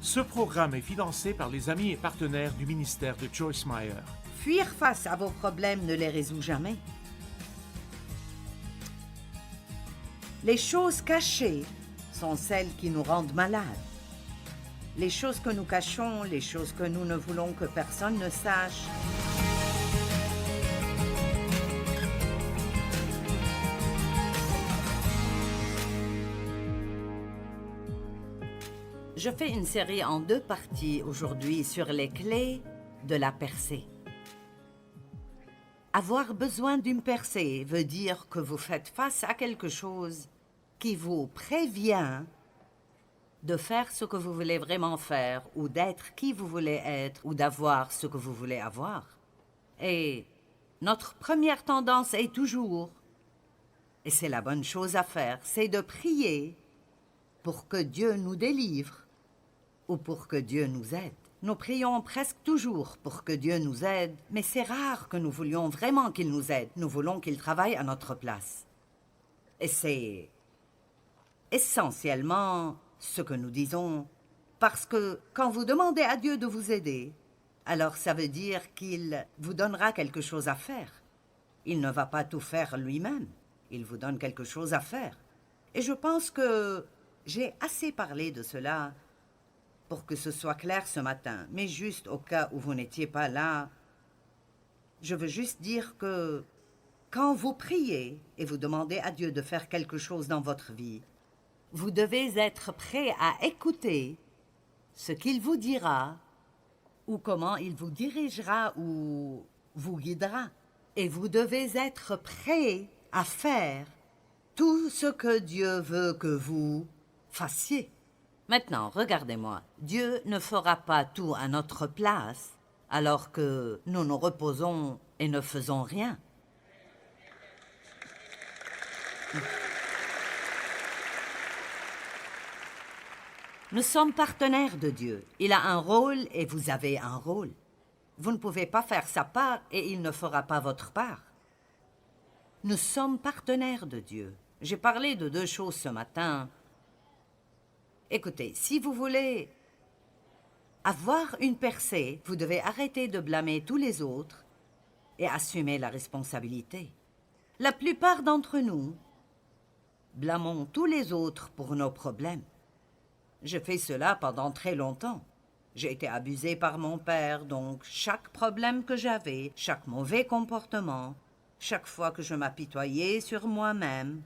Ce programme est financé par les amis et partenaires du ministère de Joyce Meyer. Fuir face à vos problèmes ne les résout jamais. Les choses cachées sont celles qui nous rendent malades. Les choses que nous cachons, les choses que nous ne voulons que personne ne sache. Je fais une série en 2 parties aujourd'hui sur les clés de la percée. Avoir besoin d'une percée veut dire que vous faites face à quelque chose qui vous prévient de faire ce que vous voulez vraiment faire, ou d'être qui vous voulez être, ou d'avoir ce que vous voulez avoir. Et notre première tendance est toujours, et c'est la bonne chose à faire, c'est de prier pour que Dieu nous délivre ou pour que Dieu nous aide. Nous prions presque toujours pour que Dieu nous aide, mais c'est rare que nous voulions vraiment qu'il nous aide. Nous voulons qu'il travaille à notre place. Et c'est essentiellement ce que nous disons, parce que quand vous demandez à Dieu de vous aider, alors ça veut dire qu'il vous donnera quelque chose à faire. Il ne va pas tout faire lui-même, il vous donne quelque chose à faire. Et je pense que j'ai assez parlé de cela pour que ce soit clair ce matin, mais juste au cas où vous n'étiez pas là, je veux juste dire que quand vous priez et vous demandez à Dieu de faire quelque chose dans votre vie, vous devez être prêt à écouter ce qu'il vous dira ou comment il vous dirigera ou vous guidera. Et vous devez être prêt à faire tout ce que Dieu veut que vous fassiez. Maintenant, regardez-moi, Dieu ne fera pas tout à notre place alors que nous nous reposons et ne faisons rien. Nous sommes partenaires de Dieu. Il a un rôle et vous avez un rôle. Vous ne pouvez pas faire sa part et il ne fera pas votre part. Nous sommes partenaires de Dieu. J'ai parlé de 2 choses ce matin. Écoutez, si vous voulez avoir une percée, vous devez arrêter de blâmer tous les autres et assumer la responsabilité. La plupart d'entre nous blâmons tous les autres pour nos problèmes. Je fais cela pendant très longtemps. J'ai été abusée par mon père, donc chaque problème que j'avais, chaque mauvais comportement, chaque fois que je m'apitoyais sur moi-même,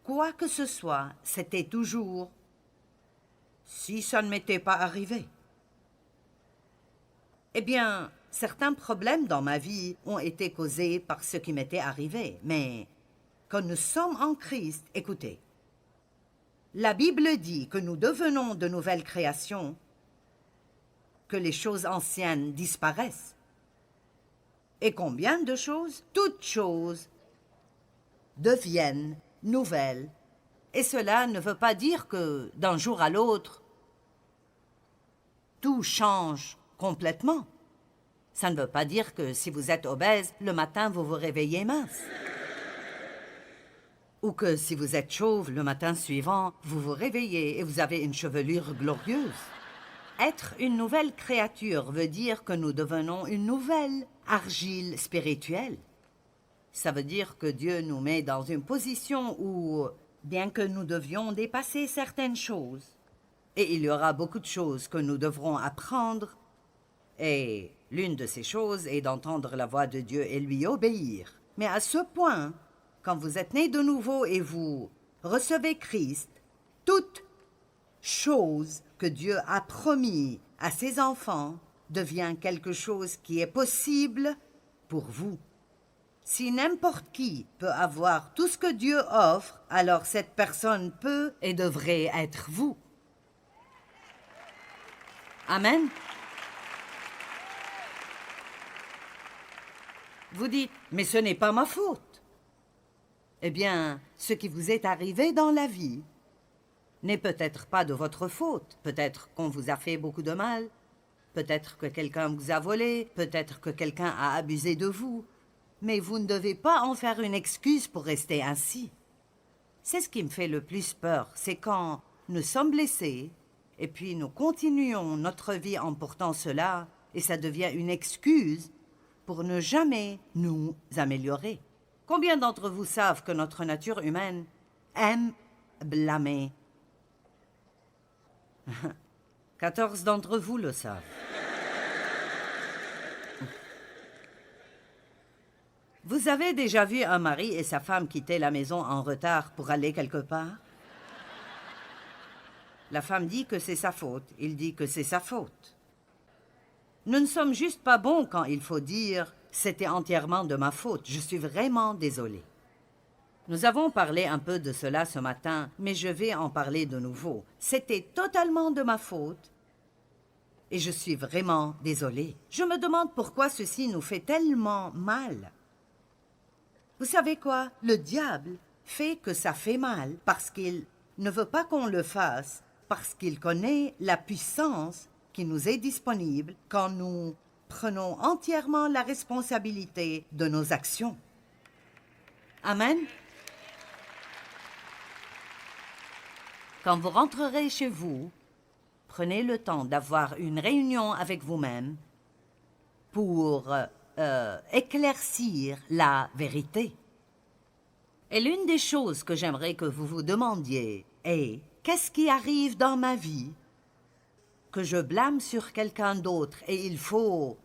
quoi que ce soit, c'était toujours si ça ne m'était pas arrivé. Eh bien, certains problèmes dans ma vie ont été causés par ce qui m'était arrivé, mais quand nous sommes en Christ, écoutez, la Bible dit que nous devenons de nouvelles créations, que les choses anciennes disparaissent. Et combien de choses? Toutes choses deviennent nouvelles. Et cela ne veut pas dire que, d'un jour à l'autre, tout change complètement. Ça ne veut pas dire que si vous êtes obèse, le matin vous vous réveillez mince. Ou que si vous êtes chauve, le matin suivant, vous vous réveillez et vous avez une chevelure glorieuse. Être une nouvelle créature veut dire que nous devenons une nouvelle argile spirituelle. Ça veut dire que Dieu nous met dans une position où, bien que nous devions dépasser certaines choses, et il y aura beaucoup de choses que nous devrons apprendre, et l'une de ces choses est d'entendre la voix de Dieu et lui obéir. Mais à ce point, quand vous êtes né de nouveau et vous recevez Christ, toute chose que Dieu a promis à ses enfants devient quelque chose qui est possible pour vous. Si n'importe qui peut avoir tout ce que Dieu offre, alors cette personne peut et devrait être vous. Amen. Vous dites, mais ce n'est pas ma faute. Eh bien, ce qui vous est arrivé dans la vie n'est peut-être pas de votre faute. Peut-être qu'on vous a fait beaucoup de mal. Peut-être que quelqu'un vous a volé. Peut-être que quelqu'un a abusé de vous. Mais vous ne devez pas en faire une excuse pour rester ainsi. C'est ce qui me fait le plus peur, c'est quand nous sommes blessés et puis nous continuons notre vie en portant cela, et ça devient une excuse pour ne jamais nous améliorer. Combien d'entre vous savent que notre nature humaine aime blâmer? 14 d'entre vous le savent. Vous avez déjà vu un mari et sa femme quitter la maison en retard pour aller quelque part? La femme dit que c'est sa faute, il dit que c'est sa faute. Nous ne sommes juste pas bons quand il faut dire « c'était entièrement de ma faute, je suis vraiment désolé ». Nous avons parlé un peu de cela ce matin, mais je vais en parler de nouveau. C'était totalement de ma faute et je suis vraiment désolé. Je me demande pourquoi ceci nous fait tellement mal. Vous savez quoi? Le diable fait que ça fait mal parce qu'il ne veut pas qu'on le fasse, parce qu'il connaît la puissance qui nous est disponible quand nous prenons entièrement la responsabilité de nos actions. Amen. Quand vous rentrerez chez vous, prenez le temps d'avoir une réunion avec vous-même pour éclaircir la vérité. Et l'une des choses que j'aimerais que vous vous demandiez est « Qu'est-ce qui arrive dans ma vie que je blâme sur quelqu'un d'autre et il faut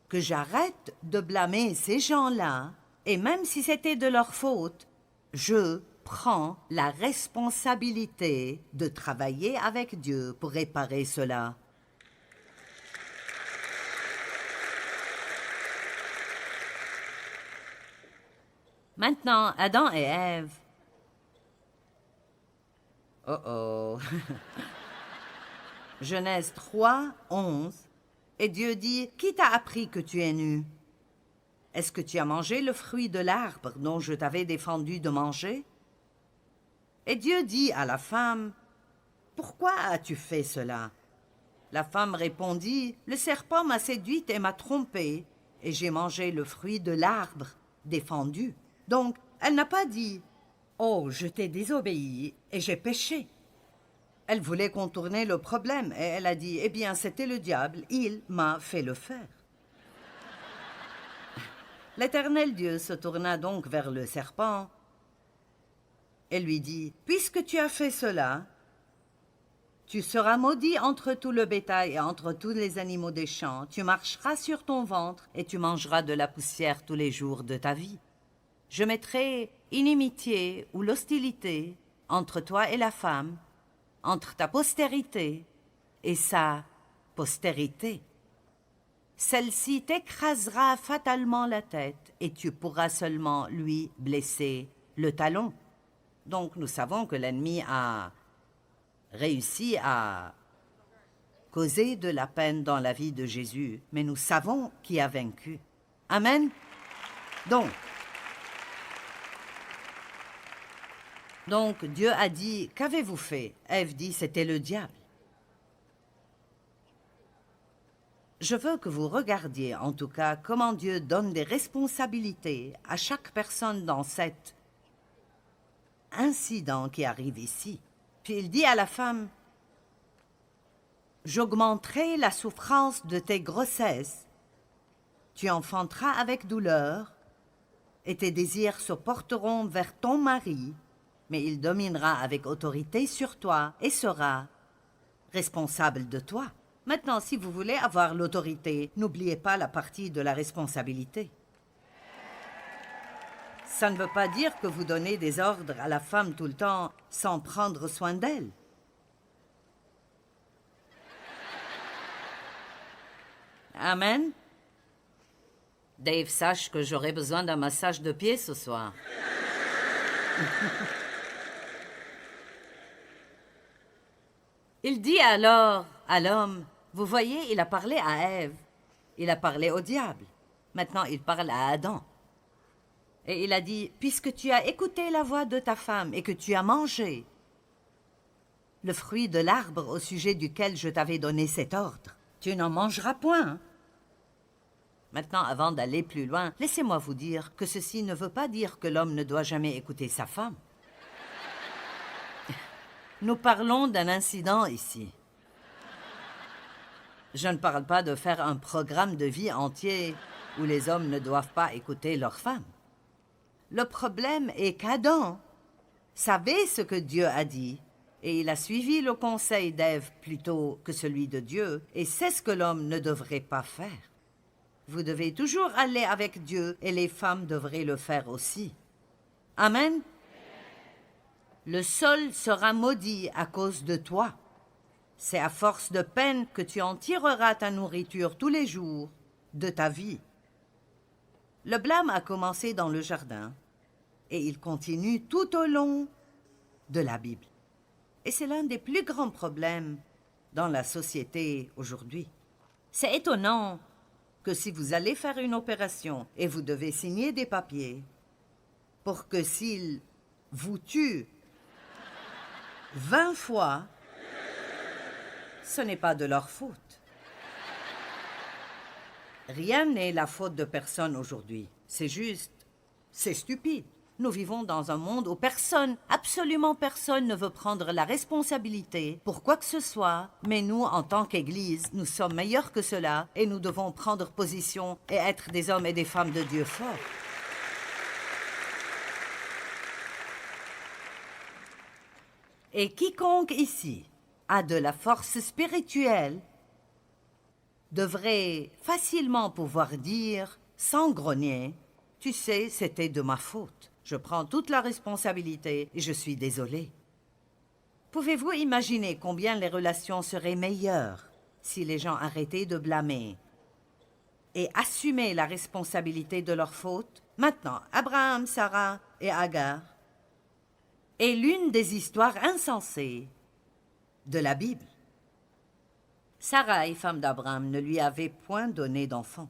que j'arrête de blâmer ces gens-là et même si c'était de leur faute, je prends la responsabilité de travailler avec Dieu pour réparer cela. » Maintenant, Adam et Ève. Oh. Genèse 3, 11. Et Dieu dit, « Qui t'a appris que tu es nu? Est-ce que tu as mangé le fruit de l'arbre dont je t'avais défendu de manger? » Et Dieu dit à la femme, « Pourquoi as-tu fait cela? » La femme répondit, « Le serpent m'a séduite et m'a trompée, et j'ai mangé le fruit de l'arbre défendu. » Donc, elle n'a pas dit « Oh, je t'ai désobéi et j'ai péché. » Elle voulait contourner le problème et elle a dit « Eh bien, c'était le diable, il m'a fait le faire. » L'Éternel Dieu se tourna donc vers le serpent et lui dit « Puisque tu as fait cela, tu seras maudit entre tout le bétail et entre tous les animaux des champs. Tu marcheras sur ton ventre et tu mangeras de la poussière tous les jours de ta vie. Je mettrai inimitié ou l'hostilité entre toi et la femme, entre ta postérité et sa postérité. Celle-ci t'écrasera fatalement la tête et tu pourras seulement lui blesser le talon. » Donc nous savons que l'ennemi a réussi à causer de la peine dans la vie de Jésus, mais nous savons qui a vaincu. Amen. Donc Dieu a dit, « Qu'avez-vous fait ?» Ève dit, « C'était le diable. » Je veux que vous regardiez, en tout cas, comment Dieu donne des responsabilités à chaque personne dans cet incident qui arrive ici. Puis il dit à la femme, « J'augmenterai la souffrance de tes grossesses. Tu enfanteras avec douleur, et tes désirs se porteront vers ton mari, mais il dominera avec autorité sur toi et sera responsable de toi. » Maintenant, si vous voulez avoir l'autorité, n'oubliez pas la partie de la responsabilité. Ça ne veut pas dire que vous donnez des ordres à la femme tout le temps sans prendre soin d'elle. Amen. Dave, sache que j'aurai besoin d'un massage de pied ce soir. Il dit alors à l'homme, vous voyez, il a parlé à Ève, il a parlé au diable. Maintenant, il parle à Adam. Et il a dit, puisque tu as écouté la voix de ta femme et que tu as mangé le fruit de l'arbre au sujet duquel je t'avais donné cet ordre, tu n'en mangeras point. Maintenant, avant d'aller plus loin, laissez-moi vous dire que ceci ne veut pas dire que l'homme ne doit jamais écouter sa femme. Nous parlons d'un incident ici. Je ne parle pas de faire un programme de vie entier où les hommes ne doivent pas écouter leurs femmes. Le problème est qu'Adam savait ce que Dieu a dit, et il a suivi le conseil d'Ève plutôt que celui de Dieu, et c'est ce que l'homme ne devrait pas faire. Vous devez toujours aller avec Dieu, et les femmes devraient le faire aussi. Amen. Le sol sera maudit à cause de toi. C'est à force de peine que tu en tireras ta nourriture tous les jours de ta vie. Le blâme a commencé dans le jardin et il continue tout au long de la Bible. Et c'est l'un des plus grands problèmes dans la société aujourd'hui. C'est étonnant que si vous allez faire une opération et vous devez signer des papiers pour que s'ils vous tuent 20 fois, ce n'est pas de leur faute. Rien n'est la faute de personne aujourd'hui. C'est juste, c'est stupide. Nous vivons dans un monde où personne, absolument personne ne veut prendre la responsabilité pour quoi que ce soit. Mais nous, en tant qu'Église, nous sommes meilleurs que cela et nous devons prendre position et être des hommes et des femmes de Dieu forts. Et quiconque ici a de la force spirituelle devrait facilement pouvoir dire, sans grogner, « Tu sais, c'était de ma faute. Je prends toute la responsabilité et je suis désolé. » Pouvez-vous imaginer combien les relations seraient meilleures si les gens arrêtaient de blâmer et assumaient la responsabilité de leur faute? Maintenant, Abraham, Sarah et Agar est l'une des histoires insensées de la Bible. Sarai, femme d'Abraham, ne lui avait point donné d'enfant.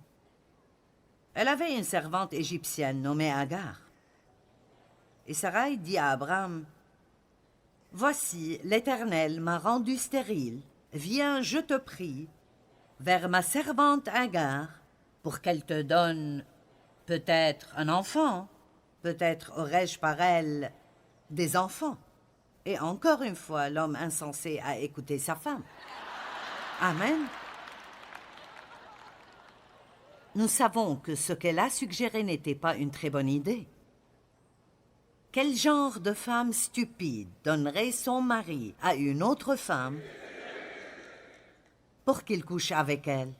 Elle avait une servante égyptienne nommée Agar. Et Sarai dit à Abraham, « Voici, l'Éternel m'a rendu stérile. Viens, je te prie, vers ma servante Agar, pour qu'elle te donne peut-être un enfant. Peut-être aurai-je par elle des enfants. » Et encore une fois, l'homme insensé a écouté sa femme. Amen. Nous savons que ce qu'elle a suggéré n'était pas une très bonne idée. Quel genre de femme stupide donnerait son mari à une autre femme pour qu'il couche avec elle?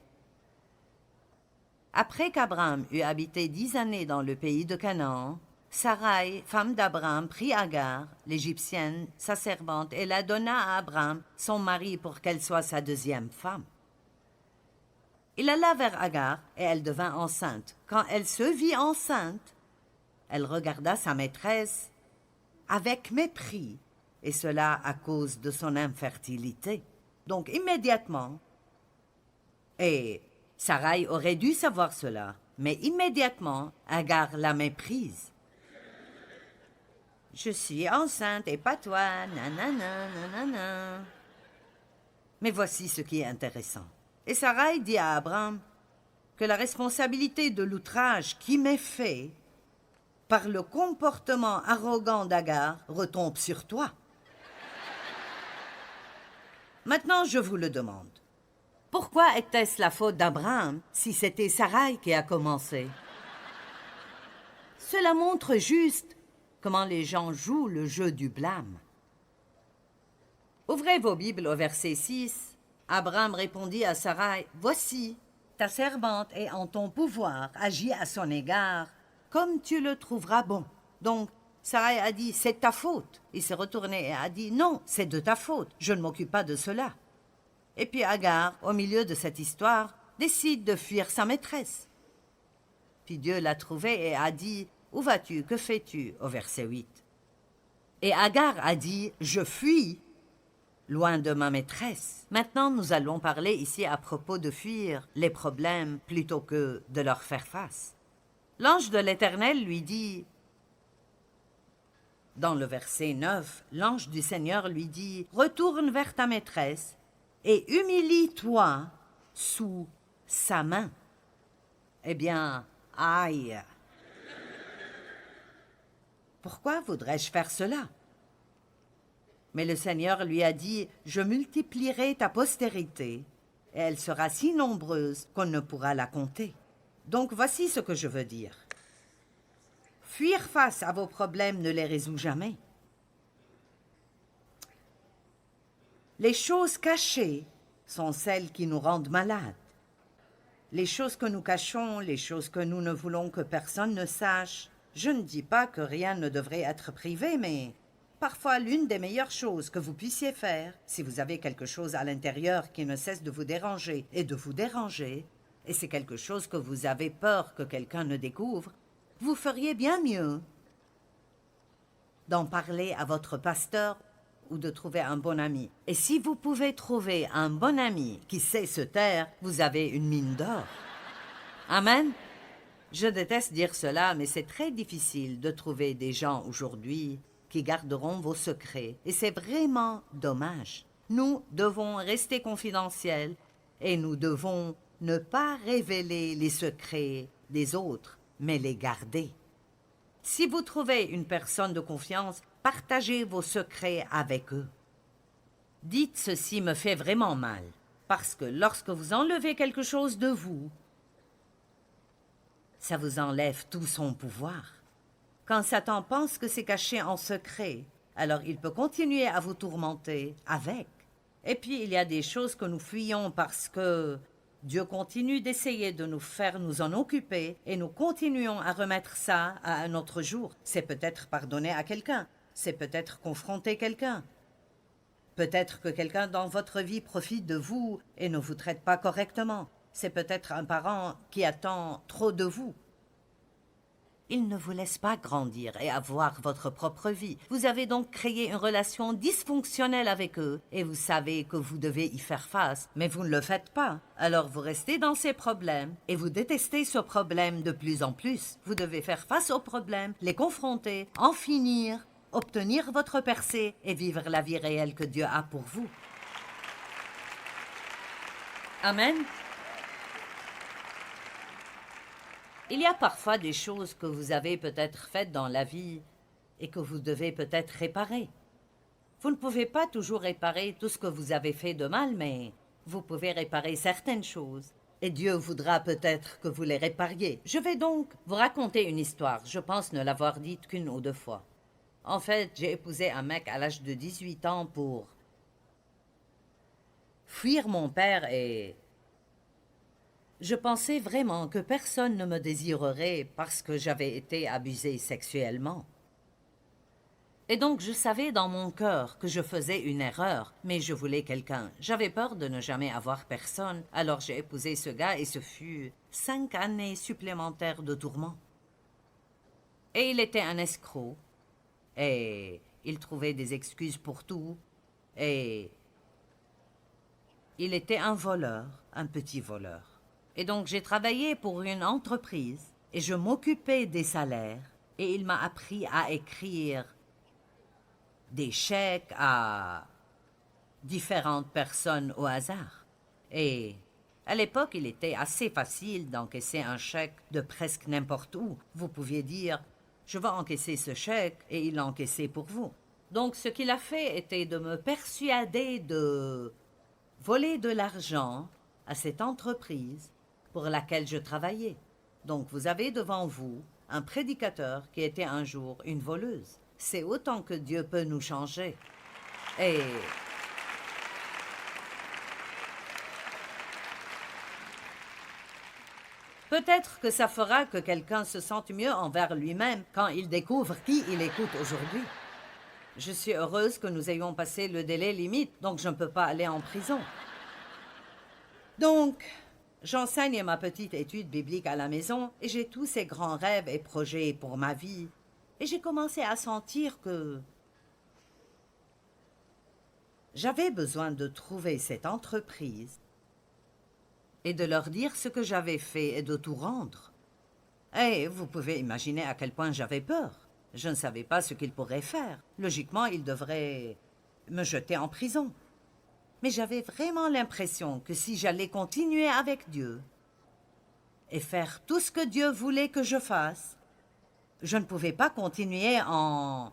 Après qu'Abraham eut habité 10 années dans le pays de Canaan, Sarai, femme d'Abraham, prit Agar, l'Égyptienne, sa servante, et la donna à Abraham, son mari, pour qu'elle soit sa deuxième femme. Il alla vers Agar, et elle devint enceinte. Quand elle se vit enceinte, elle regarda sa maîtresse avec mépris, et cela à cause de son infertilité. Donc immédiatement, et Sarai aurait dû savoir cela, mais immédiatement, Agar la méprise. « Je suis enceinte et pas toi, nanana, nanana. » Mais voici ce qui est intéressant. Et Sarai dit à Abraham que la responsabilité de l'outrage qui m'est fait par le comportement arrogant d'Agar retombe sur toi. Maintenant, je vous le demande. Pourquoi était-ce la faute d'Abraham si c'était Sarai qui a commencé? Cela montre juste comment les gens jouent le jeu du blâme. Ouvrez vos Bibles au verset 6. Abraham répondit à Sarai, « Voici, ta servante est en ton pouvoir, agis à son égard, comme tu le trouveras bon. » Donc, Sarai a dit, « C'est ta faute. » Il s'est retourné et a dit, « Non, c'est de ta faute, je ne m'occupe pas de cela. » Et puis Agar, au milieu de cette histoire, décide de fuir sa maîtresse. Puis Dieu l'a trouvée et a dit, « Où vas-tu? Que fais-tu » au verset 8. Et Agar a dit, « Je fuis loin de ma maîtresse. » Maintenant, nous allons parler ici à propos de fuir les problèmes plutôt que de leur faire face. L'ange de l'Éternel lui dit, dans le verset 9, l'ange du Seigneur lui dit, « Retourne vers ta maîtresse et humilie-toi sous sa main. » Eh bien, aïe! Pourquoi voudrais-je faire cela? Mais le Seigneur lui a dit, « Je multiplierai ta postérité, et elle sera si nombreuse qu'on ne pourra la compter. » Donc voici ce que je veux dire. Fuir face à vos problèmes ne les résout jamais. Les choses cachées sont celles qui nous rendent malades. Les choses que nous cachons, les choses que nous ne voulons que personne ne sache. Je ne dis pas que rien ne devrait être privé, mais parfois l'une des meilleures choses que vous puissiez faire, si vous avez quelque chose à l'intérieur qui ne cesse de vous déranger et de vous déranger, et c'est quelque chose que vous avez peur que quelqu'un ne découvre, vous feriez bien mieux d'en parler à votre pasteur ou de trouver un bon ami. Et si vous pouvez trouver un bon ami qui sait se taire, vous avez une mine d'or. Amen. Je déteste dire cela, mais c'est très difficile de trouver des gens aujourd'hui qui garderont vos secrets. Et c'est vraiment dommage. Nous devons rester confidentiels et nous devons ne pas révéler les secrets des autres, mais les garder. Si vous trouvez une personne de confiance, partagez vos secrets avec eux. Dites ceci me fait vraiment mal, parce que lorsque vous enlevez quelque chose de vous, ça vous enlève tout son pouvoir. Quand Satan pense que c'est caché en secret, alors il peut continuer à vous tourmenter avec. Et puis il y a des choses que nous fuyons parce que Dieu continue d'essayer de nous faire nous en occuper et nous continuons à remettre ça à un autre jour. C'est peut-être pardonner à quelqu'un, c'est peut-être confronter quelqu'un. Peut-être que quelqu'un dans votre vie profite de vous et ne vous traite pas correctement. C'est peut-être un parent qui attend trop de vous. Il ne vous laisse pas grandir et avoir votre propre vie. Vous avez donc créé une relation dysfonctionnelle avec eux et vous savez que vous devez y faire face, mais vous ne le faites pas. Alors vous restez dans ces problèmes et vous détestez ce problème de plus en plus. Vous devez faire face aux problèmes, les confronter, en finir, obtenir votre percée et vivre la vie réelle que Dieu a pour vous. Amen. Il y a parfois des choses que vous avez peut-être faites dans la vie et que vous devez peut-être réparer. Vous ne pouvez pas toujours réparer tout ce que vous avez fait de mal, mais vous pouvez réparer certaines choses. Et Dieu voudra peut-être que vous les répariez. Je vais donc vous raconter une histoire. Je pense ne l'avoir dite qu'une ou deux fois. En fait, j'ai épousé un mec à l'âge de 18 ans pour fuir mon père et je pensais vraiment que personne ne me désirerait parce que j'avais été abusée sexuellement. Et donc je savais dans mon cœur que je faisais une erreur, mais je voulais quelqu'un. J'avais peur de ne jamais avoir personne, alors j'ai épousé ce gars et ce fut 5 années supplémentaires de tourments. Et il était un escroc, et il trouvait des excuses pour tout, et il était un voleur, un petit voleur. Et donc j'ai travaillé pour une entreprise et je m'occupais des salaires et il m'a appris à écrire des chèques à différentes personnes au hasard. Et à l'époque, il était assez facile d'encaisser un chèque de presque n'importe où. Vous pouviez dire « Je vais encaisser ce chèque » et il l'encaissait pour vous. Donc ce qu'il a fait était de me persuader de voler de l'argent à cette entreprise pour laquelle je travaillais. Donc vous avez devant vous un prédicateur qui était un jour une voleuse. C'est autant que Dieu peut nous changer. Et peut-être que ça fera que quelqu'un se sente mieux envers lui-même quand il découvre qui il écoute aujourd'hui. Je suis heureuse que nous ayons passé le délai limite, donc je ne peux pas aller en prison. Donc j'enseigne ma petite étude biblique à la maison et j'ai tous ces grands rêves et projets pour ma vie. Et j'ai commencé à sentir que j'avais besoin de trouver cette entreprise et de leur dire ce que j'avais fait et de tout rendre. Et vous pouvez imaginer à quel point j'avais peur. Je ne savais pas ce qu'ils pourraient faire. Logiquement, ils devraient me jeter en prison. Mais j'avais vraiment l'impression que si j'allais continuer avec Dieu et faire tout ce que Dieu voulait que je fasse, je ne pouvais pas continuer en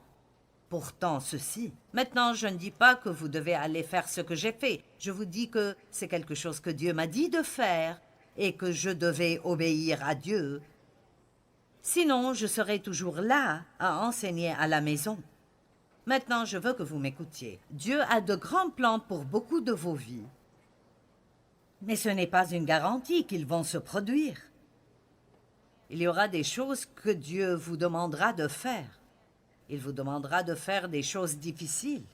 pourtant ceci. Maintenant, je ne dis pas que vous devez aller faire ce que j'ai fait. Je vous dis que c'est quelque chose que Dieu m'a dit de faire et que je devais obéir à Dieu. Sinon, je serais toujours là à enseigner à la maison. Maintenant, je veux que vous m'écoutiez. Dieu a de grands plans pour beaucoup de vos vies. Mais ce n'est pas une garantie qu'ils vont se produire. Il y aura des choses que Dieu vous demandera de faire. Il vous demandera de faire des choses difficiles.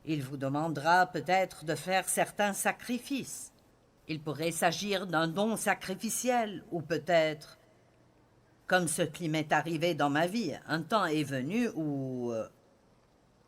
Il vous demandera peut-être de faire certains sacrifices. Il pourrait s'agir d'un don sacrificiel ou peut-être, comme ce qui m'est arrivé dans ma vie, un temps est venu où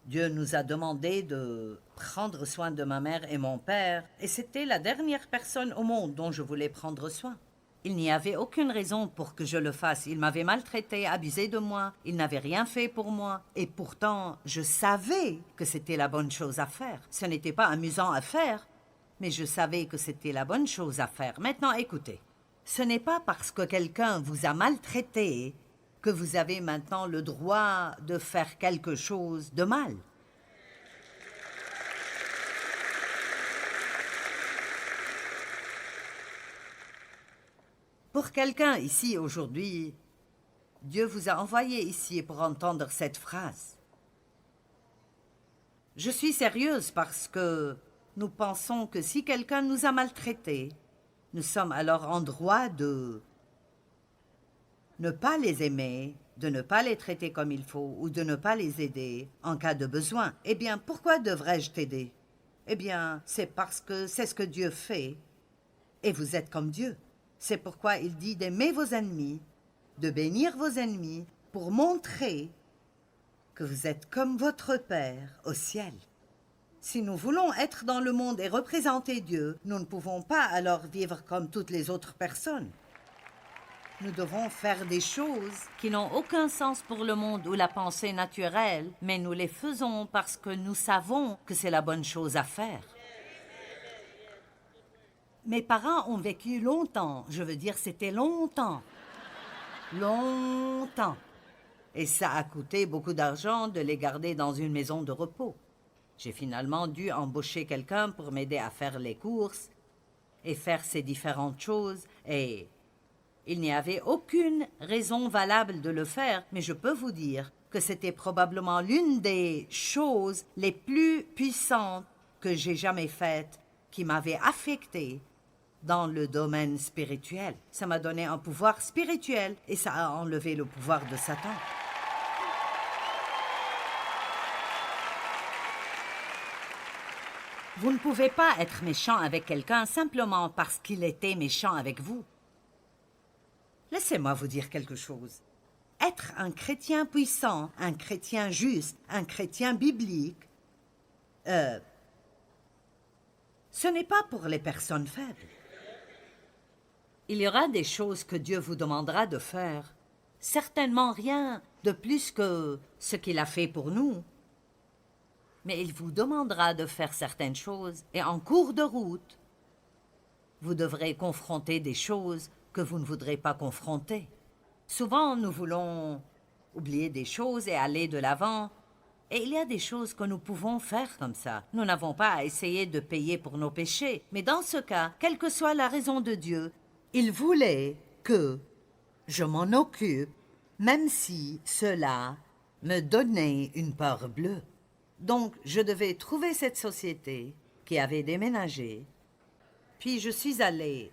Dieu nous a demandé de prendre soin de ma mère et mon père, et c'était la dernière personne au monde dont je voulais prendre soin. Il n'y avait aucune raison pour que je le fasse. Il m'avait maltraité, abusé de moi, il n'avait rien fait pour moi, et pourtant je savais que c'était la bonne chose à faire. Ce n'était pas amusant à faire, mais je savais que c'était la bonne chose à faire. Maintenant, écoutez, ce n'est pas parce que quelqu'un vous a maltraité que vous avez maintenant le droit de faire quelque chose de mal. Pour quelqu'un ici aujourd'hui, Dieu vous a envoyé ici pour entendre cette phrase. Je suis sérieuse parce que nous pensons que si quelqu'un nous a maltraités, nous sommes alors en droit de ne pas les aimer, de ne pas les traiter comme il faut ou de ne pas les aider en cas de besoin. Eh bien, pourquoi devrais-je t'aider? Eh bien, c'est parce que c'est ce que Dieu fait et vous êtes comme Dieu. C'est pourquoi il dit d'aimer vos ennemis, de bénir vos ennemis pour montrer que vous êtes comme votre Père au ciel. Si nous voulons être dans le monde et représenter Dieu, nous ne pouvons pas alors vivre comme toutes les autres personnes. Nous devons faire des choses qui n'ont aucun sens pour le monde ou la pensée naturelle, mais nous les faisons parce que nous savons que c'est la bonne chose à faire. Mes parents ont vécu longtemps, je veux dire c'était longtemps. Longtemps. Et ça a coûté beaucoup d'argent de les garder dans une maison de repos. J'ai finalement dû embaucher quelqu'un pour m'aider à faire les courses et faire ces différentes choses. Et il n'y avait aucune raison valable de le faire, mais je peux vous dire que c'était probablement l'une des choses les plus puissantes que j'ai jamais faites, qui m'avait affectée dans le domaine spirituel. Ça m'a donné un pouvoir spirituel et ça a enlevé le pouvoir de Satan. Vous ne pouvez pas être méchant avec quelqu'un simplement parce qu'il était méchant avec vous. Laissez-moi vous dire quelque chose. Être un chrétien puissant, un chrétien juste, un chrétien biblique, ce n'est pas pour les personnes faibles. Il y aura des choses que Dieu vous demandera de faire. Certainement rien de plus que ce qu'il a fait pour nous. Mais il vous demandera de faire certaines choses et en cours de route, vous devrez confronter des choses que vous ne voudrez pas confronter. Souvent, nous voulons oublier des choses et aller de l'avant. Et il y a des choses que nous pouvons faire comme ça. Nous n'avons pas à essayer de payer pour nos péchés. Mais dans ce cas, quelle que soit la raison de Dieu, il voulait que je m'en occupe, même si cela me donnait une peur bleue. Donc, je devais trouver cette société qui avait déménagé. Puis je suis allée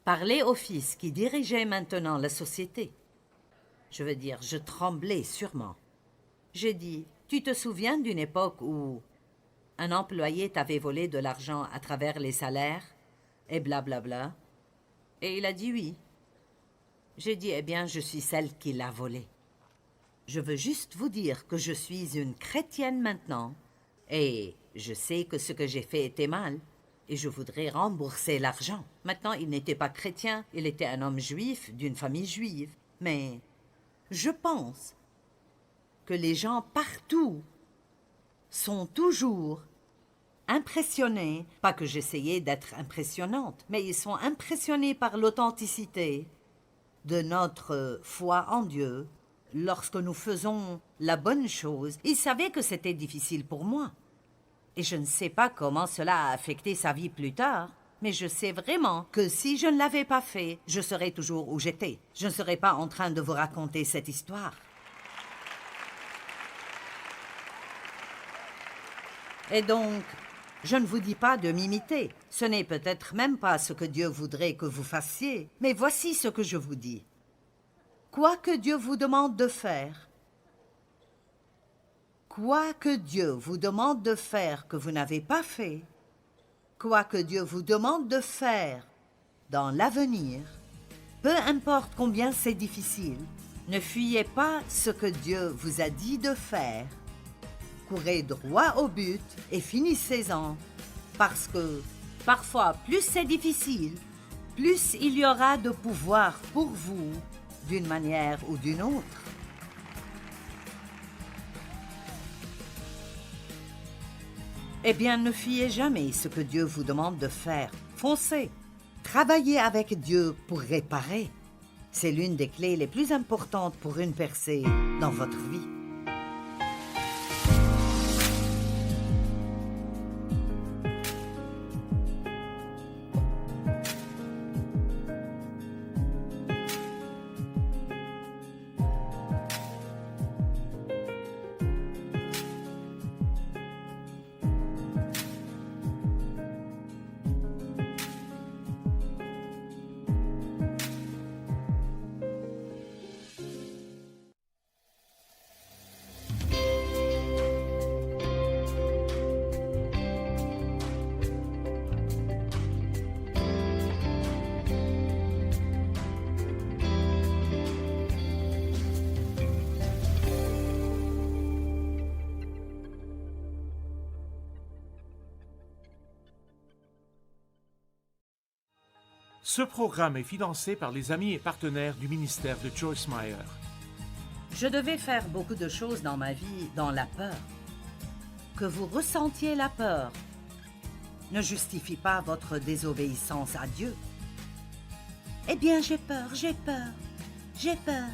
parler au fils qui dirigeait maintenant la société. Je veux dire, je tremblais sûrement. J'ai dit, tu te souviens d'une époque où un employé t'avait volé de l'argent à travers les salaires et blablabla? Et il a dit oui. J'ai dit, eh bien, je suis celle qui l'a volé. Je veux juste vous dire que je suis une chrétienne maintenant et je sais que ce que j'ai fait était mal et je voudrais rembourser l'argent. Maintenant, il n'était pas chrétien, il était un homme juif d'une famille juive. Mais je pense que les gens partout sont toujours impressionnés, pas que j'essayais d'être impressionnante, mais ils sont impressionnés par l'authenticité de notre foi en Dieu lorsque nous faisons la bonne chose, il savait que c'était difficile pour moi. Et je ne sais pas comment cela a affecté sa vie plus tard, mais je sais vraiment que si je ne l'avais pas fait, je serais toujours où j'étais. Je ne serais pas en train de vous raconter cette histoire. Et donc, je ne vous dis pas de m'imiter. Ce n'est peut-être même pas ce que Dieu voudrait que vous fassiez, mais voici ce que je vous dis. Quoi que Dieu vous demande de faire, quoi que Dieu vous demande de faire que vous n'avez pas fait, quoi que Dieu vous demande de faire dans l'avenir, peu importe combien c'est difficile, ne fuyez pas ce que Dieu vous a dit de faire. Courez droit au but et finissez-en, parce que parfois, plus c'est difficile, plus il y aura de pouvoir pour vous, d'une manière ou d'une autre. Eh bien, ne fuyez jamais ce que Dieu vous demande de faire. Foncez. Travaillez avec Dieu pour réparer. C'est l'une des clés les plus importantes pour une percée dans votre vie. Ce programme est financé par les amis et partenaires du ministère de Joyce Meyer. Je devais faire beaucoup de choses dans ma vie dans la peur. Que vous ressentiez la peur ne justifie pas votre désobéissance à Dieu. Eh bien, j'ai peur, j'ai peur, j'ai peur.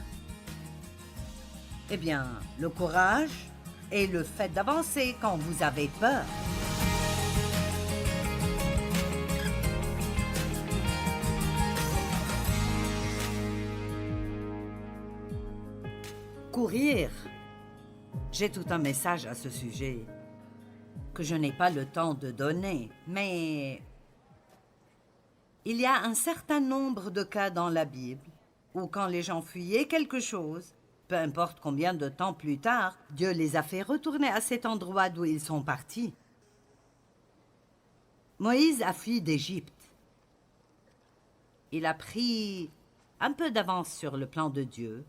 Eh bien, le courage est le fait d'avancer quand vous avez peur. Courir. J'ai tout un message à ce sujet que je n'ai pas le temps de donner, mais il y a un certain nombre de cas dans la Bible où quand les gens fuyaient quelque chose, peu importe combien de temps plus tard, Dieu les a fait retourner à cet endroit d'où ils sont partis. Moïse a fui d'Égypte. Il a pris un peu d'avance sur le plan de Dieu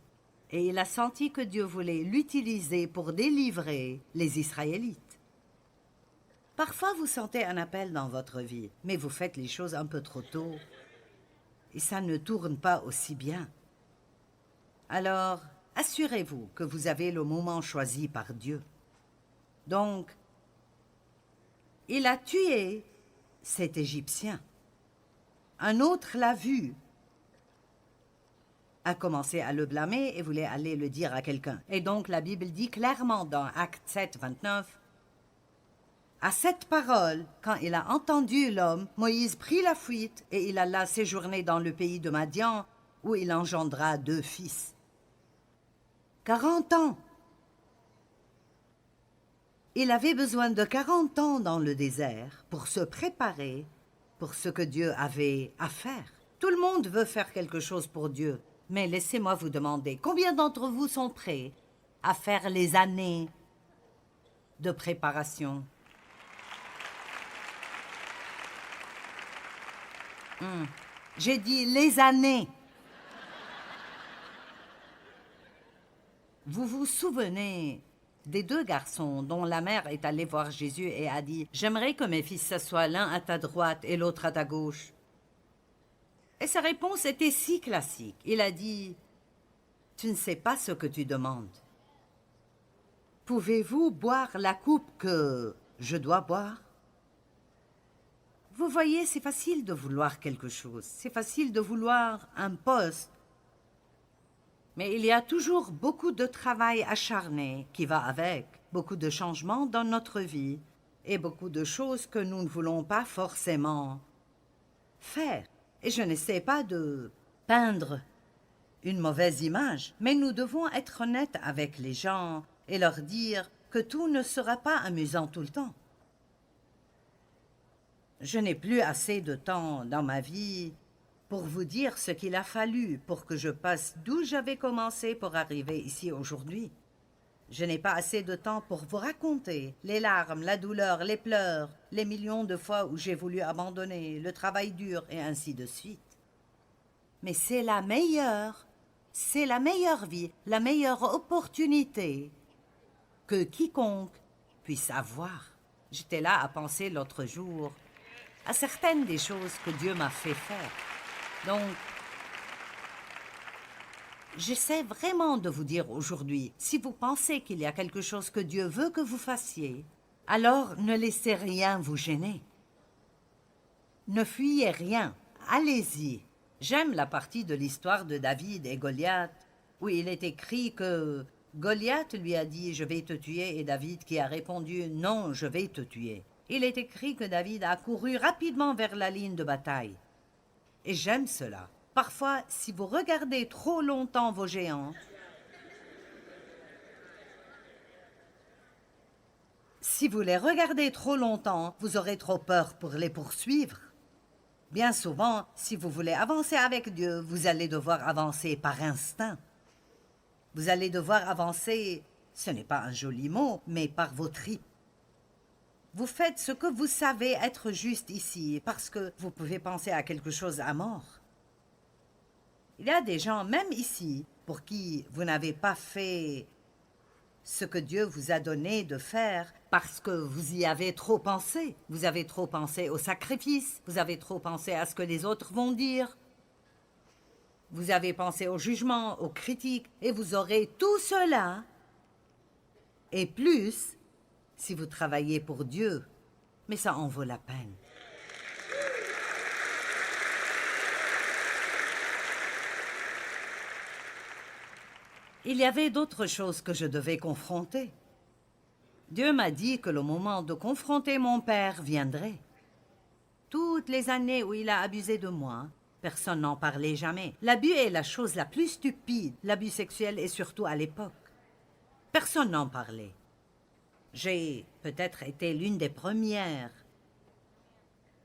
et il a senti que Dieu voulait l'utiliser pour délivrer les Israélites. Parfois, vous sentez un appel dans votre vie, mais vous faites les choses un peu trop tôt et ça ne tourne pas aussi bien. Alors, assurez-vous que vous avez le moment choisi par Dieu. Donc, il a tué cet Égyptien. Un autre l'a vu, a commencé à le blâmer et voulait aller le dire à quelqu'un. Et donc la Bible dit clairement dans Actes 7, 29, « À cette parole, quand il a entendu l'homme, Moïse prit la fuite et il alla séjourner dans le pays de Madian, où il engendra 2 fils. » 40 ans. Il avait besoin de 40 ans dans le désert pour se préparer pour ce que Dieu avait à faire. Tout le monde veut faire quelque chose pour Dieu. Mais laissez-moi vous demander, combien d'entre vous sont prêts à faire les années de préparation? J'ai dit les années. Vous vous souvenez des 2 garçons dont la mère est allée voir Jésus et a dit « J'aimerais que mes fils s'assoient l'un à ta droite et l'autre à ta gauche. » Et sa réponse était si classique. Il a dit « Tu ne sais pas ce que tu demandes. Pouvez-vous boire la coupe que je dois boire ?» Vous voyez, c'est facile de vouloir quelque chose. C'est facile de vouloir un poste. Mais il y a toujours beaucoup de travail acharné qui va avec, beaucoup de changements dans notre vie et beaucoup de choses que nous ne voulons pas forcément faire. Et je n'essaie pas de peindre une mauvaise image, mais nous devons être honnêtes avec les gens et leur dire que tout ne sera pas amusant tout le temps. Je n'ai plus assez de temps dans ma vie pour vous dire ce qu'il a fallu pour que je passe d'où j'avais commencé pour arriver ici aujourd'hui. Je n'ai pas assez de temps pour vous raconter les larmes, la douleur, les pleurs, les millions de fois où j'ai voulu abandonner, le travail dur et ainsi de suite. Mais c'est la meilleure vie, la meilleure opportunité que quiconque puisse avoir. J'étais là à penser l'autre jour à certaines des choses que Dieu m'a fait faire. Donc, j'essaie vraiment de vous dire aujourd'hui, si vous pensez qu'il y a quelque chose que Dieu veut que vous fassiez, alors ne laissez rien vous gêner. Ne fuyez rien, allez-y. J'aime la partie de l'histoire de David et Goliath, où il est écrit que Goliath lui a dit « Je vais te tuer » et David qui a répondu « Non, je vais te tuer ». Il est écrit que David a couru rapidement vers la ligne de bataille. Et j'aime cela. Parfois, si vous regardez trop longtemps vos géants, si vous les regardez trop longtemps, vous aurez trop peur pour les poursuivre. Bien souvent, si vous voulez avancer avec Dieu, vous allez devoir avancer par instinct. Vous allez devoir avancer, ce n'est pas un joli mot, mais par vos tripes. Vous faites ce que vous savez être juste ici, parce que vous pouvez penser à quelque chose à mort. Il y a des gens, même ici, pour qui vous n'avez pas fait ce que Dieu vous a donné de faire parce que vous y avez trop pensé. Vous avez trop pensé au sacrifice, vous avez trop pensé à ce que les autres vont dire. Vous avez pensé au jugement, aux critiques, et vous aurez tout cela, et plus, si vous travaillez pour Dieu. Mais ça en vaut la peine. Il y avait d'autres choses que je devais confronter. Dieu m'a dit que le moment de confronter mon père viendrait. Toutes les années où il a abusé de moi, personne n'en parlait jamais. L'abus est la chose la plus stupide, l'abus sexuel et surtout à l'époque. Personne n'en parlait. J'ai peut-être été l'une des premières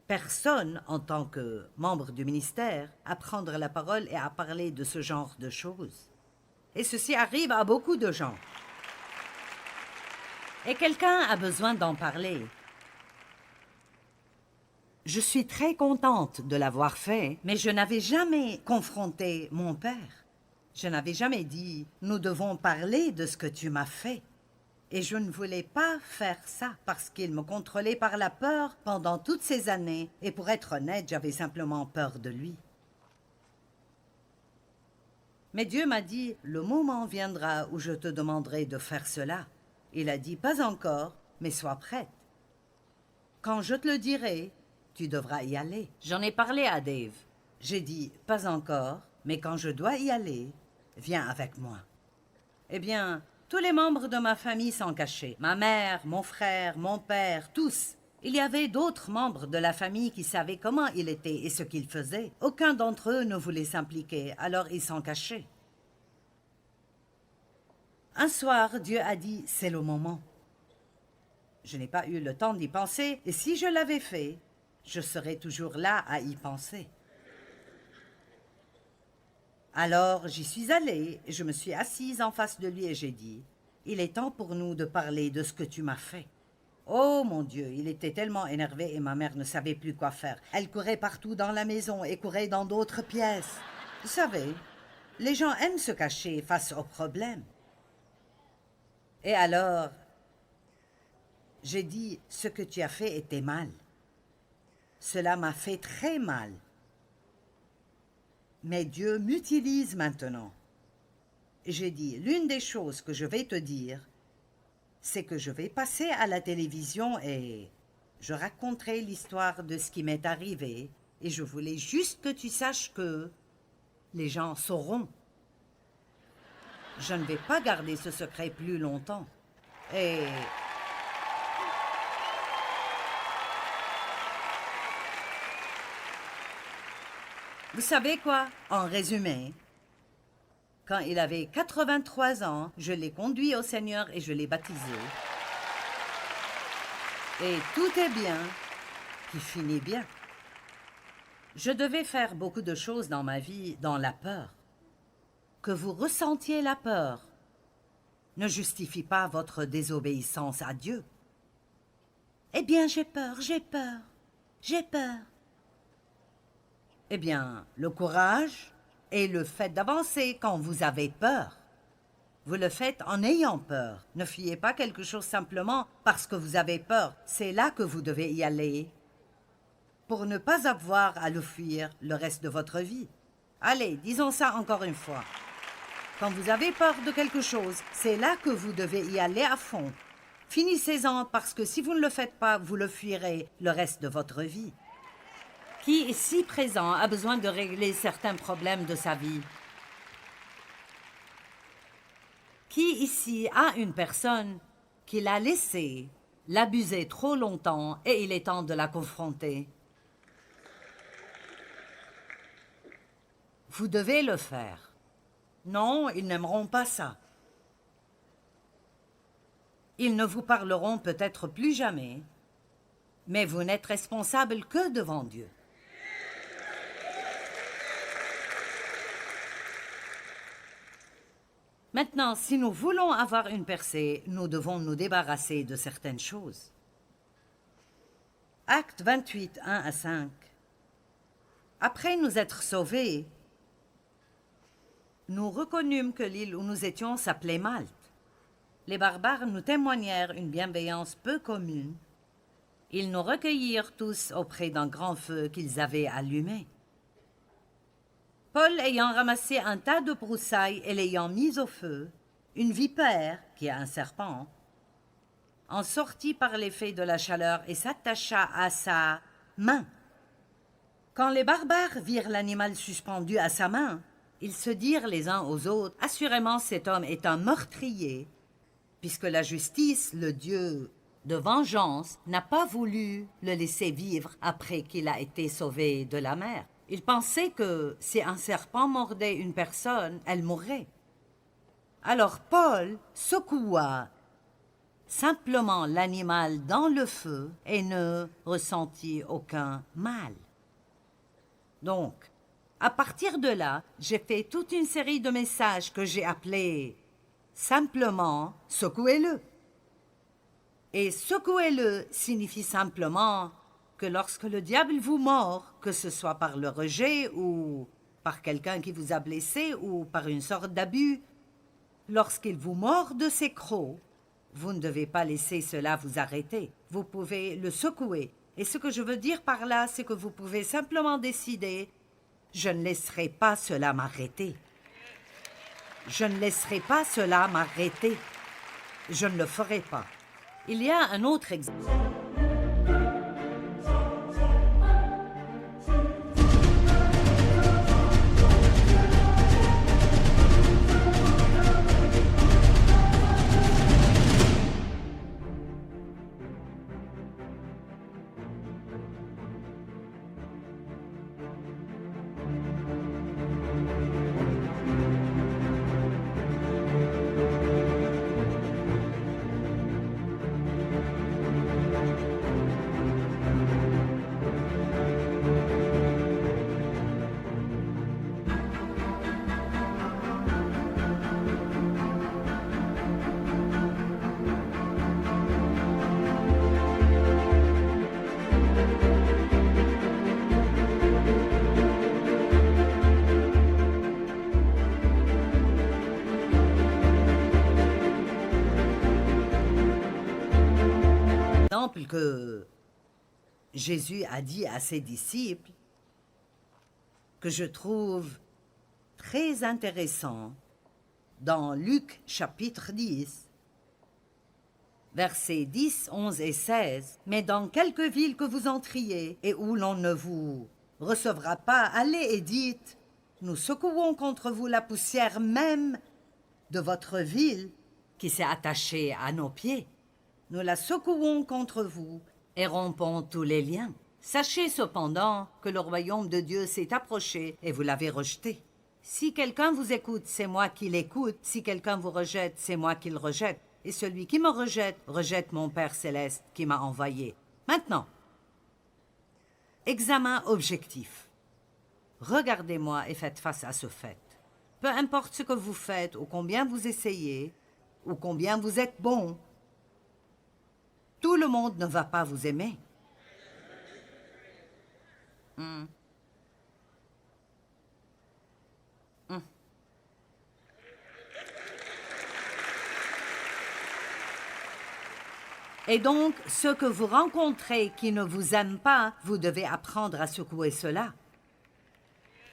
personnes, en tant que membre du ministère, à prendre la parole et à parler de ce genre de choses. Et ceci arrive à beaucoup de gens. Et quelqu'un a besoin d'en parler. Je suis très contente de l'avoir fait, mais je n'avais jamais confronté mon père. Je n'avais jamais dit « Nous devons parler de ce que tu m'as fait ». Et je ne voulais pas faire ça parce qu'il me contrôlait par la peur pendant toutes ces années. Et pour être honnête, j'avais simplement peur de lui. Mais Dieu m'a dit, le moment viendra où je te demanderai de faire cela. Il a dit, pas encore, mais sois prête. Quand je te le dirai, tu devras y aller. J'en ai parlé à Dave. J'ai dit, pas encore, mais quand je dois y aller, viens avec moi. Eh bien, tous les membres de ma famille s'en cachaient. Ma mère, mon frère, mon père, tous. Il y avait d'autres membres de la famille qui savaient comment il était et ce qu'il faisait. Aucun d'entre eux ne voulait s'impliquer, alors ils s'en cachaient. Un soir, Dieu a dit, c'est le moment. Je n'ai pas eu le temps d'y penser, et si je l'avais fait, je serais toujours là à y penser. Alors j'y suis allée, je me suis assise en face de lui et j'ai dit, « Il est temps pour nous de parler de ce que tu m'as fait. » Oh mon Dieu, il était tellement énervé et ma mère ne savait plus quoi faire. Elle courait partout dans la maison et courait dans d'autres pièces. Vous savez, les gens aiment se cacher face aux problèmes. Et alors, j'ai dit, « Ce que tu as fait était mal. Cela m'a fait très mal. » Mais Dieu m'utilise maintenant. J'ai dit, l'une des choses que je vais te dire, c'est que je vais passer à la télévision et je raconterai l'histoire de ce qui m'est arrivé et je voulais juste que tu saches que les gens sauront. Je ne vais pas garder ce secret plus longtemps. Et... vous savez quoi? En résumé, quand il avait 83 ans, je l'ai conduit au Seigneur et je l'ai baptisé. Et tout est bien qui finit bien. Je devais faire beaucoup de choses dans ma vie dans la peur. Que vous ressentiez la peur ne justifie pas votre désobéissance à Dieu. Eh bien, j'ai peur, j'ai peur, j'ai peur. Eh bien, le courage est le fait d'avancer quand vous avez peur. Vous le faites en ayant peur. Ne fuyez pas quelque chose simplement parce que vous avez peur. C'est là que vous devez y aller. Pour ne pas avoir à le fuir le reste de votre vie. Allez, disons ça encore une fois. Quand vous avez peur de quelque chose, c'est là que vous devez y aller à fond. Finissez-en parce que si vous ne le faites pas, vous le fuirez le reste de votre vie. Qui ici présent a besoin de régler certains problèmes de sa vie? Qui ici a une personne qui l'a laissé l'abuser trop longtemps et il est temps de la confronter? Vous devez le faire. Non, ils n'aimeront pas ça. Ils ne vous parleront peut-être plus jamais, mais vous n'êtes responsable que devant Dieu. Maintenant, si nous voulons avoir une percée, nous devons nous débarrasser de certaines choses. Acte 28, 1 à 5. Après nous être sauvés, nous reconnûmes que l'île où nous étions s'appelait Malte. Les barbares nous témoignèrent une bienveillance peu commune. Ils nous recueillirent tous auprès d'un grand feu qu'ils avaient allumé. Paul ayant ramassé un tas de broussailles et l'ayant mis au feu, une vipère, qui est un serpent, en sortit par l'effet de la chaleur et s'attacha à sa main. Quand les barbares virent l'animal suspendu à sa main, ils se dirent les uns aux autres, « Assurément cet homme est un meurtrier, puisque la justice, le Dieu de vengeance, n'a pas voulu le laisser vivre après qu'il a été sauvé de la mer. » Il pensait que si un serpent mordait une personne, elle mourrait. Alors Paul secoua simplement l'animal dans le feu et ne ressentit aucun mal. Donc, à partir de là, j'ai fait toute une série de messages que j'ai appelés simplement « secouez-le ». Et « secouez-le » signifie simplement que lorsque le diable vous mord, que ce soit par le rejet ou par quelqu'un qui vous a blessé ou par une sorte d'abus, lorsqu'il vous mord de ses crocs, vous ne devez pas laisser cela vous arrêter. Vous pouvez le secouer. Et ce que je veux dire par là, c'est que vous pouvez simplement décider « Je ne laisserai pas cela m'arrêter. Je ne laisserai pas cela m'arrêter. Je ne le ferai pas. » Il y a un autre exemple. Que Jésus a dit à ses disciples, que je trouve très intéressant dans Luc chapitre 10, versets 10, 11 et 16. « Mais dans quelque ville que vous entriez et où l'on ne vous recevra pas, allez et dites, nous secouons contre vous la poussière même de votre ville qui s'est attachée à nos pieds. Nous la secouons contre vous et rompons tous les liens. Sachez cependant que le royaume de Dieu s'est approché et vous l'avez rejeté. Si quelqu'un vous écoute, c'est moi qui l'écoute. Si quelqu'un vous rejette, c'est moi qui le rejette. Et celui qui me rejette, rejette mon Père céleste qui m'a envoyé. Maintenant, examen objectif. Regardez-moi et faites face à ce fait. Peu importe ce que vous faites ou combien vous essayez, ou combien vous êtes bon, tout le monde ne va pas vous aimer. Et donc, ceux que vous rencontrez qui ne vous aiment pas, vous devez apprendre à secouer cela.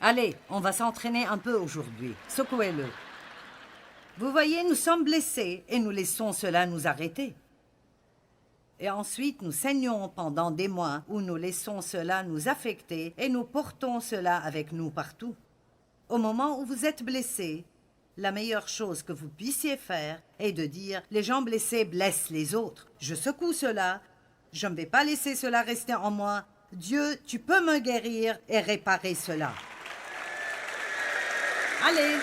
Allez, on va s'entraîner un peu aujourd'hui. Secouez-le. Vous voyez, nous sommes blessés et nous laissons cela nous arrêter. Et ensuite, nous saignons pendant des mois où nous laissons cela nous affecter et nous portons cela avec nous partout. Au moment où vous êtes blessé, la meilleure chose que vous puissiez faire est de dire « Les gens blessés blessent les autres. Je secoue cela. Je ne vais pas laisser cela rester en moi. Dieu, tu peux me guérir et réparer cela. » Allez!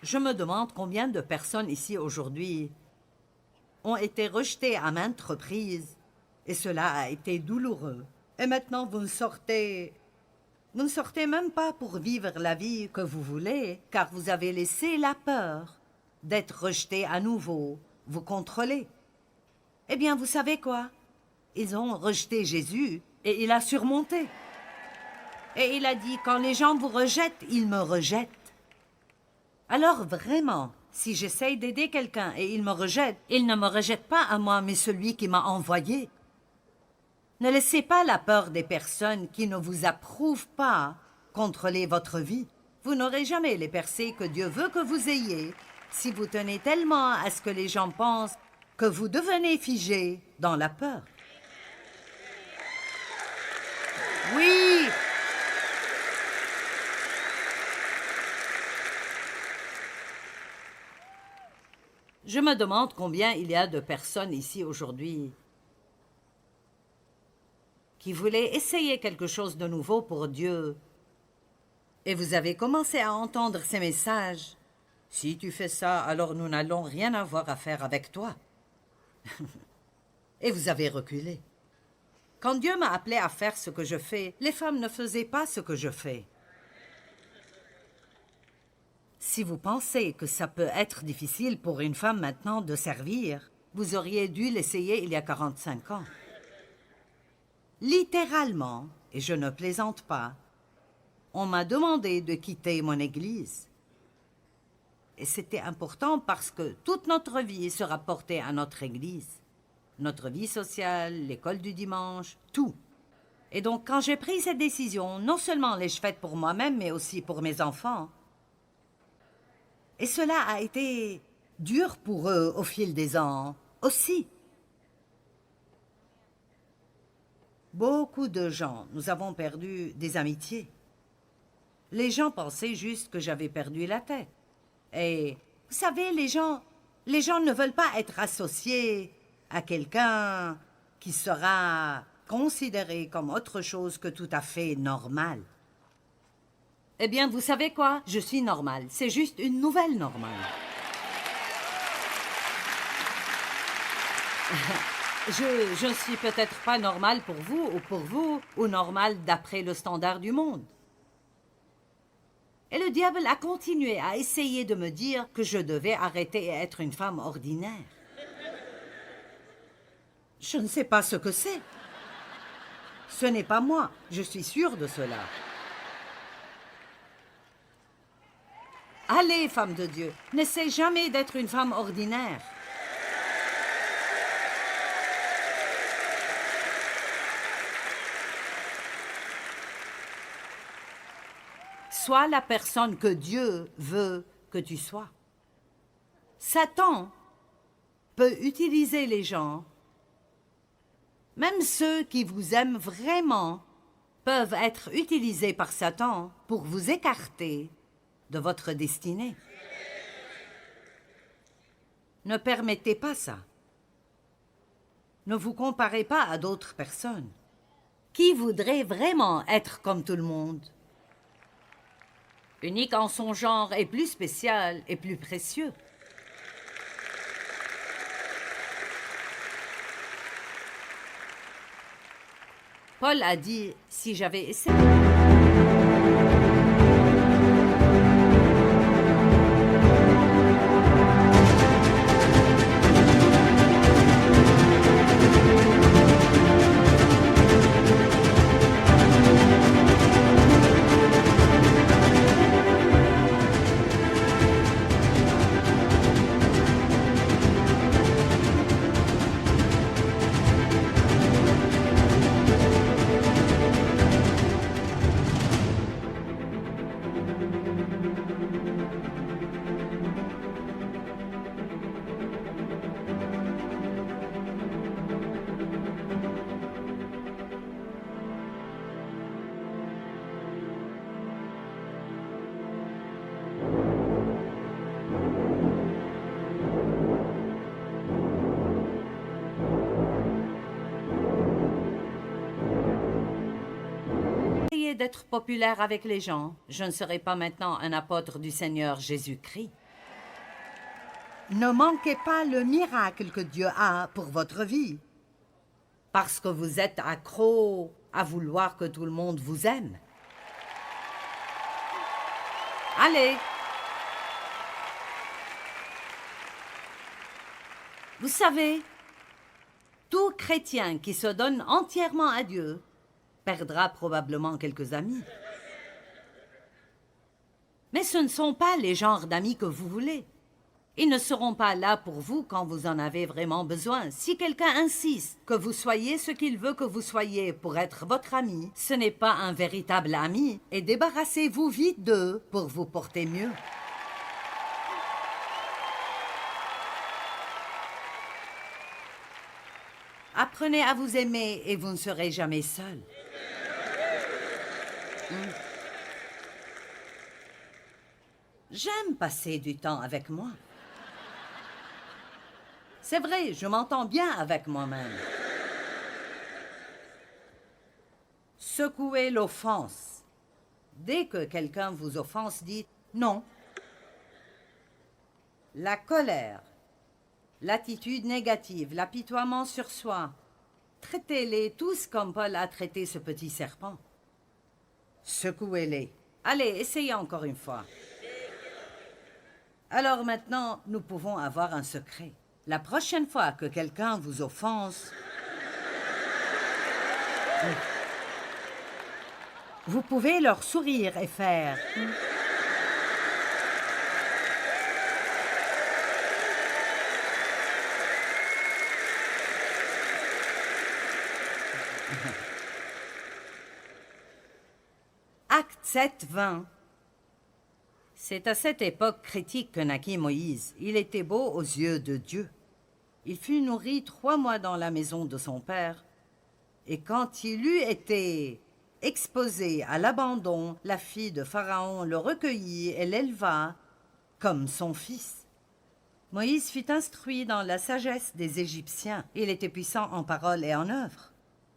Je me demande combien de personnes ici aujourd'hui ont été rejetées à maintes reprises et cela a été douloureux. Et maintenant, vous ne sortez même pas pour vivre la vie que vous voulez, car vous avez laissé la peur d'être rejeté à nouveau vous contrôler. Eh bien, vous savez quoi? Ils ont rejeté Jésus et il a surmonté. Et il a dit, quand les gens vous rejettent, ils me rejettent. Alors vraiment, si j'essaye d'aider quelqu'un et il me rejette, il ne me rejette pas à moi, mais celui qui m'a envoyé. Ne laissez pas la peur des personnes qui ne vous approuvent pas contrôler votre vie. Vous n'aurez jamais les percées que Dieu veut que vous ayez si vous tenez tellement à ce que les gens pensent que vous devenez figé dans la peur. Oui! Je me demande combien il y a de personnes ici aujourd'hui qui voulaient essayer quelque chose de nouveau pour Dieu. Et vous avez commencé à entendre ces messages. Si tu fais ça, alors nous n'allons rien avoir à faire avec toi. Et vous avez reculé. Quand Dieu m'a appelé à faire ce que je fais, les femmes ne faisaient pas ce que je fais. Si vous pensez que ça peut être difficile pour une femme maintenant de servir, vous auriez dû l'essayer il y a 45 ans. Littéralement, et je ne plaisante pas, on m'a demandé de quitter mon église. Et c'était important parce que toute notre vie se rapportait à notre église. Notre vie sociale, l'école du dimanche, tout. Et donc, quand j'ai pris cette décision, non seulement l'ai-je faite pour moi-même, mais aussi pour mes enfants. Et cela a été dur pour eux au fil des ans aussi. Beaucoup de gens, nous avons perdu des amitiés. Les gens pensaient juste que j'avais perdu la tête. Et vous savez, les gens ne veulent pas être associés à quelqu'un qui sera considéré comme autre chose que tout à fait normal. Eh bien, vous savez quoi? Je suis normale. C'est juste une nouvelle normale. Je ne suis peut-être pas normale pour vous, ou normale d'après le standard du monde. Et le diable a continué à essayer de me dire que je devais arrêter et être une femme ordinaire. Je ne sais pas ce que c'est. Ce n'est pas moi, je suis sûre de cela. Allez, femme de Dieu, n'essaie jamais d'être une femme ordinaire. Sois la personne que Dieu veut que tu sois. Satan peut utiliser les gens, même ceux qui vous aiment vraiment, peuvent être utilisés par Satan pour vous écarter de votre destinée. Ne permettez pas ça. Ne vous comparez pas à d'autres personnes. Qui voudrait vraiment être comme tout le monde? Unique en son genre est plus spécial et plus précieux. Paul a dit, si j'avais essayé... d'être populaire avec les gens, je ne serai pas maintenant un apôtre du Seigneur Jésus-Christ. Ne manquez pas le miracle que Dieu a pour votre vie, parce que vous êtes accro à vouloir que tout le monde vous aime. Allez! Vous savez, tout chrétien qui se donne entièrement à Dieu perdra probablement quelques amis. Mais ce ne sont pas les genres d'amis que vous voulez. Ils ne seront pas là pour vous quand vous en avez vraiment besoin. Si quelqu'un insiste que vous soyez ce qu'il veut que vous soyez pour être votre ami, ce n'est pas un véritable ami et débarrassez-vous vite d'eux pour vous porter mieux. Apprenez à vous aimer et vous ne serez jamais seul. J'aime passer du temps avec moi. C'est vrai, je m'entends bien avec moi-même. Secouez l'offense. Dès que quelqu'un vous offense, dites non. La colère, l'attitude négative, l'apitoiement sur soi, traitez-les tous comme Paul a traité ce petit serpent. Secouez-les. Allez, essayez encore une fois. Alors maintenant, nous pouvons avoir un secret. La prochaine fois que quelqu'un vous offense, vous pouvez leur sourire et faire... Acte 7, 20. C'est à cette époque critique que naquit Moïse. Il était beau aux yeux de Dieu. Il fut nourri 3 mois dans la maison de son père. Et quand il eut été exposé à l'abandon, la fille de Pharaon le recueillit et l'éleva comme son fils. Moïse fut instruit dans la sagesse des Égyptiens. Il était puissant en parole et en œuvre.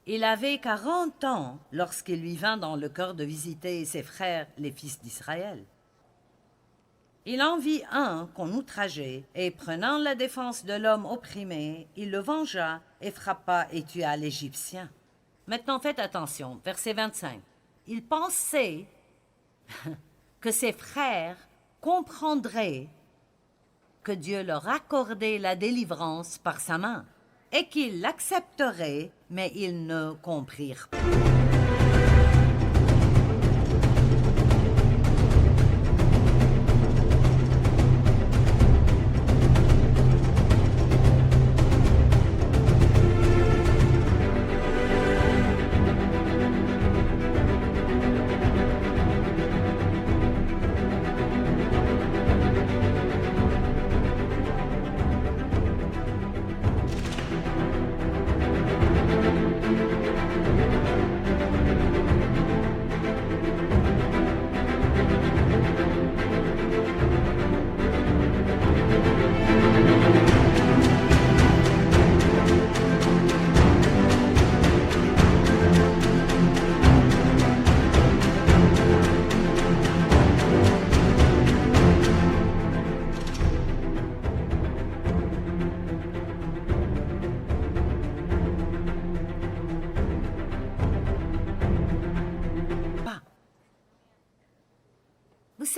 Il avait 40 ans lorsqu'il lui vint dans le cœur de visiter ses frères, les fils d'Israël. Il en vit un qu'on outrageait, et prenant la défense de l'homme opprimé, il le vengea et frappa et tua l'Égyptien. Maintenant faites attention, verset 25. Il pensait que ses frères comprendraient que Dieu leur accordait la délivrance par sa main, et qu'ils l'accepteraient, mais ils ne comprirent pas.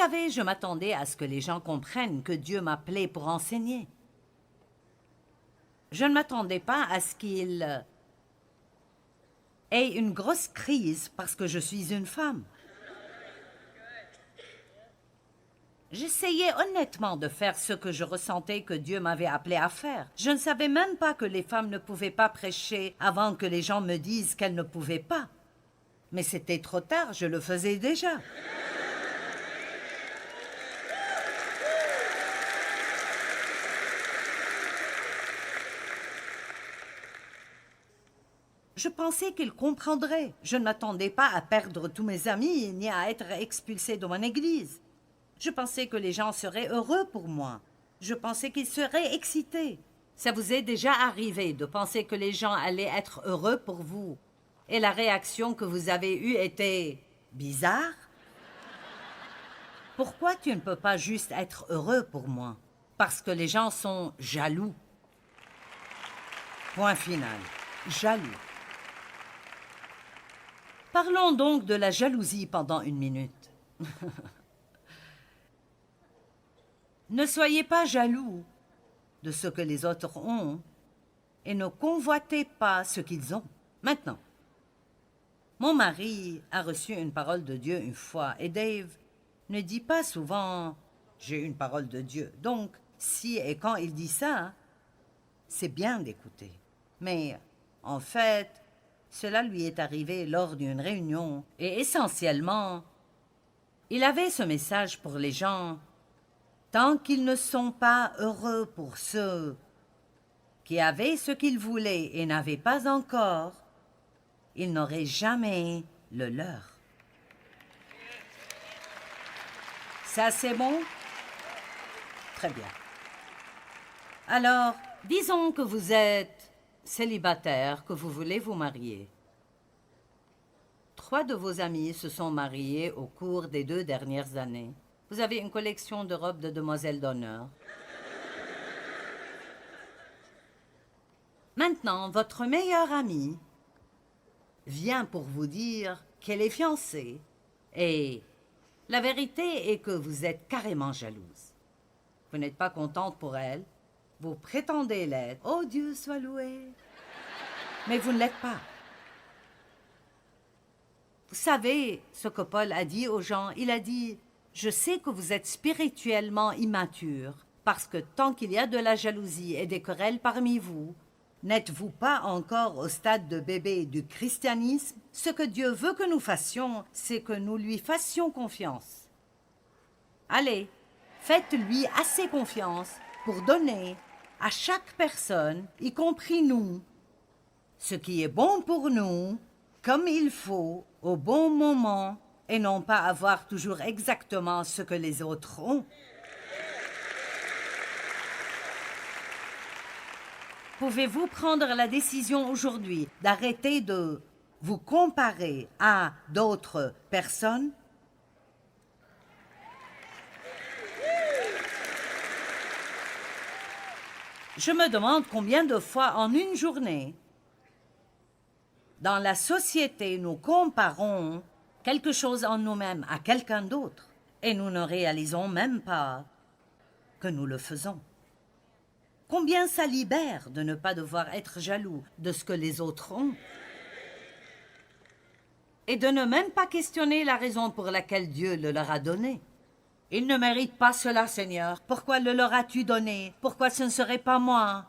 savez, je m'attendais à ce que les gens comprennent que Dieu m'appelait pour enseigner. Je ne m'attendais pas à ce qu'ils aient une grosse crise parce que je suis une femme. J'essayais honnêtement de faire ce que je ressentais que Dieu m'avait appelé à faire. Je ne savais même pas que les femmes ne pouvaient pas prêcher avant que les gens me disent qu'elles ne pouvaient pas. Mais c'était trop tard, je le faisais déjà. Je pensais qu'ils comprendraient. Je ne m'attendais pas à perdre tous mes amis ni à être expulsée de mon église. Je pensais que les gens seraient heureux pour moi. Je pensais qu'ils seraient excités. Ça vous est déjà arrivé de penser que les gens allaient être heureux pour vous et la réaction que vous avez eue était bizarre? Pourquoi tu ne peux pas juste être heureux pour moi? Parce que les gens sont jaloux. Point final. Jaloux. Parlons donc de la jalousie pendant une minute. Ne soyez pas jaloux de ce que les autres ont et ne convoitez pas ce qu'ils ont. Maintenant, mon mari a reçu une parole de Dieu une fois et Dave ne dit pas souvent « j'ai une parole de Dieu ». Donc, si et quand il dit ça, c'est bien d'écouter. Mais, en fait, cela lui est arrivé lors d'une réunion et essentiellement, il avait ce message pour les gens. Tant qu'ils ne sont pas heureux pour ceux qui avaient ce qu'ils voulaient et n'avaient pas encore, ils n'auraient jamais le leur. Ça, c'est bon? Très bien. Alors, disons que vous êtes célibataire, que vous voulez vous marier. 3 de vos amis se sont mariés au cours des 2 dernières années. Vous avez une collection de robes de demoiselles d'honneur. Maintenant, votre meilleure amie vient pour vous dire qu'elle est fiancée et la vérité est que vous êtes carrément jalouse. Vous n'êtes pas contente pour elle, vous prétendez l'être. Oh Dieu soit loué! Mais vous ne l'êtes pas. Vous savez ce que Paul a dit aux gens? Il a dit... Je sais que vous êtes spirituellement immatures, parce que tant qu'il y a de la jalousie et des querelles parmi vous, n'êtes-vous pas encore au stade de bébé du christianisme? Ce que Dieu veut que nous fassions, c'est que nous lui fassions confiance. Allez, faites-lui assez confiance pour donner à chaque personne, y compris nous, ce qui est bon pour nous, comme il faut, au bon moment, et non pas avoir toujours exactement ce que les autres ont. Pouvez-vous prendre la décision aujourd'hui d'arrêter de vous comparer à d'autres personnes? Je me demande combien de fois en une journée, dans la société, nous comparons quelque chose en nous-mêmes à quelqu'un d'autre, et nous ne réalisons même pas que nous le faisons. Combien ça libère de ne pas devoir être jaloux de ce que les autres ont, et de ne même pas questionner la raison pour laquelle Dieu le leur a donné. Ils ne méritent pas cela, Seigneur. Pourquoi le leur as-tu donné? Pourquoi ce ne serait pas moi?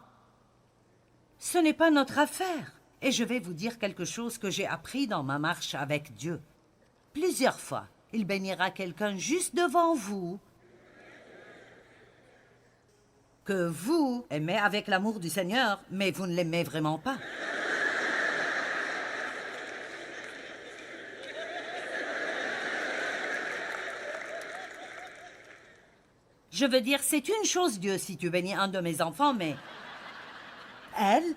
Ce n'est pas notre affaire. Et je vais vous dire quelque chose que j'ai appris dans ma marche avec Dieu. Plusieurs fois, il bénira quelqu'un juste devant vous que vous aimez avec l'amour du Seigneur, mais vous ne l'aimez vraiment pas. Je veux dire, c'est une chose, Dieu, si tu bénis un de mes enfants, mais... Elle?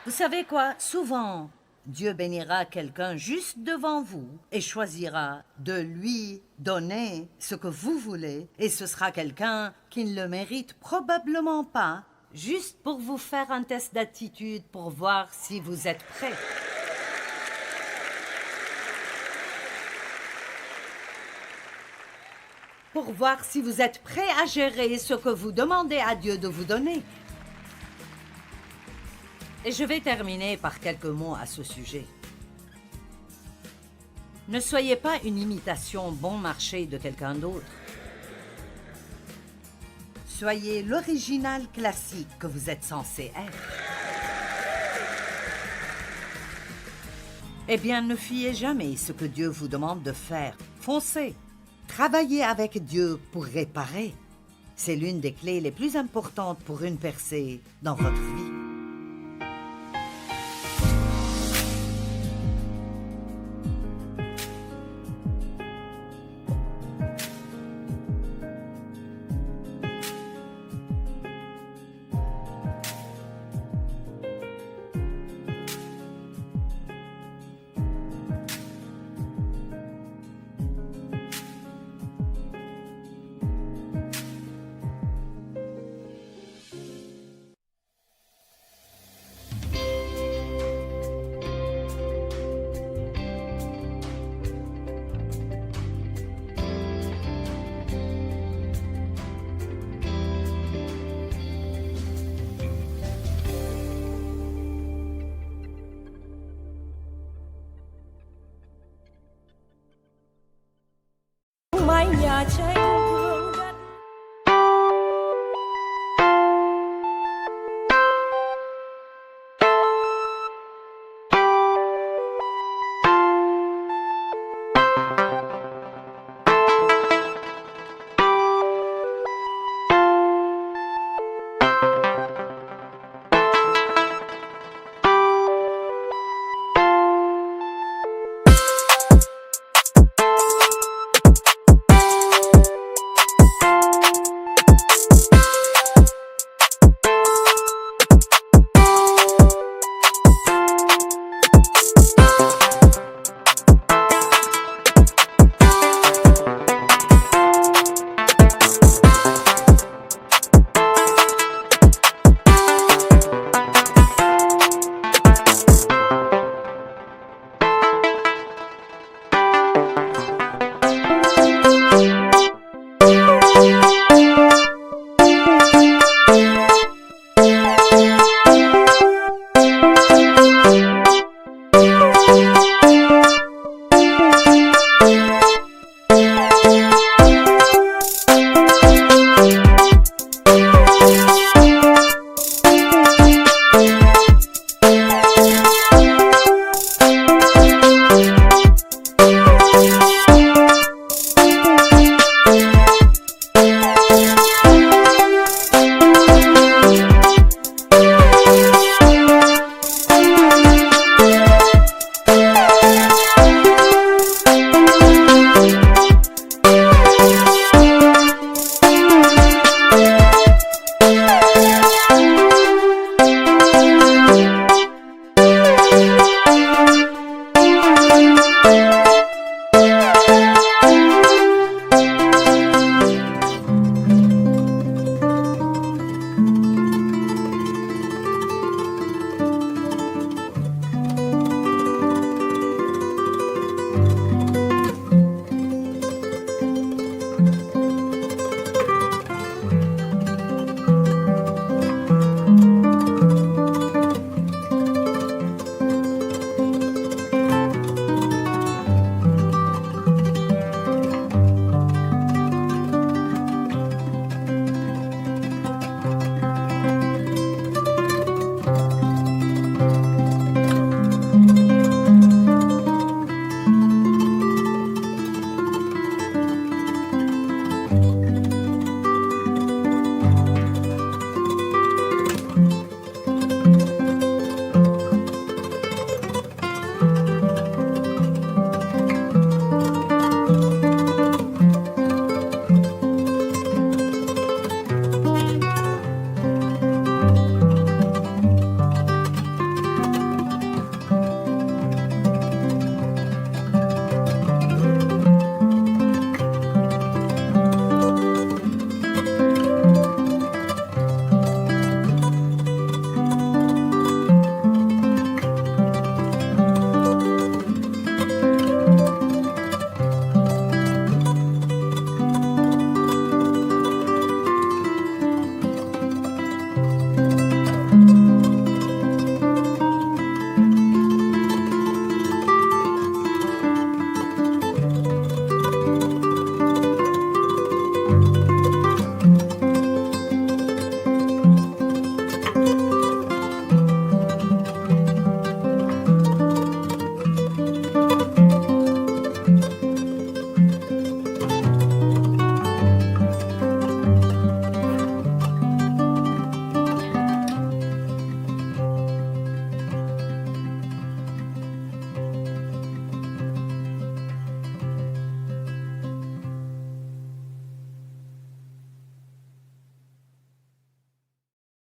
Vous savez quoi? Souvent, Dieu bénira quelqu'un juste devant vous et choisira de lui donner ce que vous voulez, et ce sera quelqu'un qui ne le mérite probablement pas, juste pour vous faire un test d'attitude pour voir si vous êtes prêt. pour voir si vous êtes prêt à gérer ce que vous demandez à Dieu de vous donner. Et je vais terminer par quelques mots à ce sujet. Ne soyez pas une imitation bon marché de quelqu'un d'autre. Soyez l'original classique que vous êtes censé être. Eh bien, ne fuyez jamais ce que Dieu vous demande de faire. Foncez. Travaillez avec Dieu pour réparer. C'est l'une des clés les plus importantes pour une percée dans votre vie. Mây nhà cháy